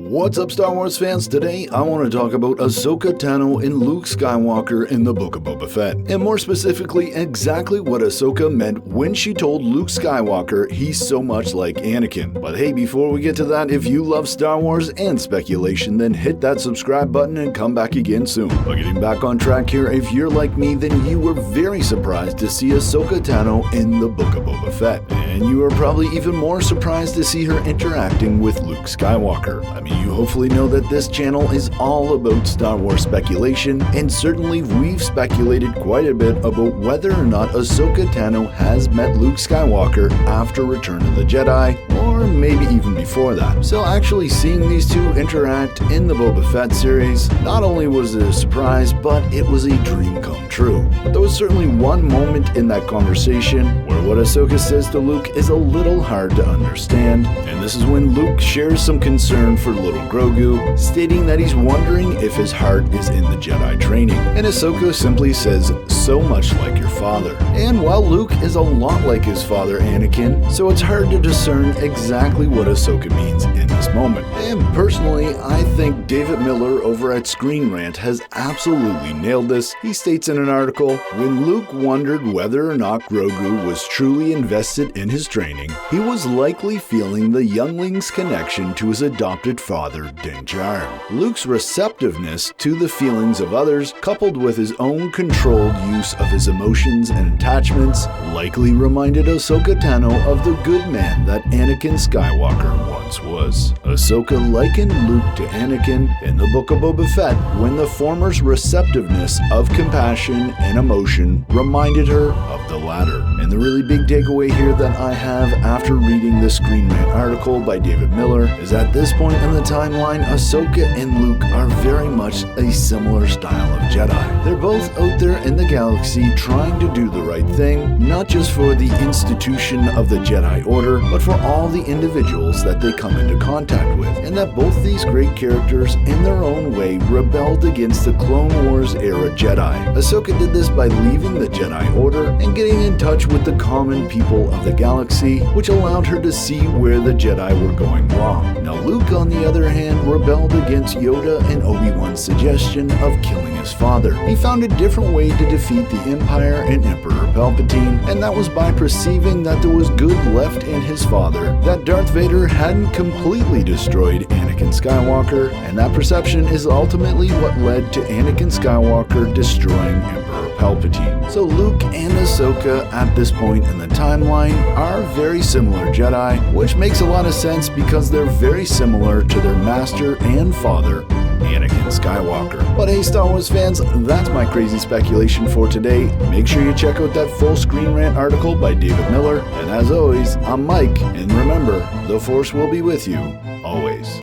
What's up, Star Wars fans? Today, I want to talk about Ahsoka Tano and Luke Skywalker in the Book of Boba Fett, and more specifically, exactly what Ahsoka meant when she told Luke Skywalker he's so much like Anakin. But hey, before we get to that, if you love Star Wars and speculation, then hit that subscribe button and come back again soon. But getting back on track here, if you're like me, then you were very surprised to see Ahsoka Tano in the Book of Boba Fett, and you are probably even more surprised to see her interacting with Luke Skywalker. I mean, you hopefully know that this channel is all about Star Wars speculation, and certainly we've speculated quite a bit about whether or not Ahsoka Tano has met Luke Skywalker after Return of the Jedi, or maybe even before that. So actually seeing these two interact in the Boba Fett series, not only was it a surprise, but it was a dream come true. But there was certainly one moment in that conversation where what Ahsoka says to Luke is a little hard to understand, and this is when Luke shares some concern for little Grogu, stating that he's wondering if his heart is in the Jedi training. And Ahsoka simply says, "So much like your father." And while Luke is a lot like his father Anakin, so it's hard to discern exactly what Ahsoka means in this moment. And personally, I think David Miller over at ScreenRant has absolutely nailed this. He states in an article, when Luke wondered whether or not Grogu was truly invested in his training, he was likely feeling the youngling's connection to his adopted father, Din Djarin. Luke's receptiveness to the feelings of others, coupled with his own controlled use of his emotions and attachments, likely reminded Ahsoka Tano of the good man that Anakin Skywalker once was. Ahsoka likened Luke to Anakin in the Book of Boba Fett when the former's receptiveness of compassion and emotion reminded her of the latter. And the really big takeaway here that I have after reading the ScreenRant article by David Miller is at this point in the timeline, Ahsoka and Luke are very much a similar style of Jedi. They're both out there in the galaxy trying to do the right thing, not just for the institution of the Jedi Order, but for all the individuals that they come into contact with, and that both these great characters in their own way rebelled against the Clone Wars era Jedi. Ahsoka did this by leaving the Jedi Order and getting in touch with the common people of the galaxy, which allowed her to see where the Jedi were going wrong. Now Luke, on the other hand, rebelled against Yoda and Obi-Wan's suggestion of killing his father. He found a different way to defeat the Empire and Emperor Palpatine, and that was by perceiving that there was good left in his father, that Darth Vader hadn't completely destroyed Anakin Skywalker, and that perception is ultimately what led to Anakin Skywalker destroying Emperor Palpatine. So Luke and Ahsoka at this point in the timeline are very similar Jedi, which makes a lot of sense because they're very similar to their master and father, Anakin Skywalker. But hey, Star Wars fans, that's my crazy speculation for today. Make sure you check out that full ScreenRant article by David Miller. And as always, I'm Mike, and remember, the Force will be with you always.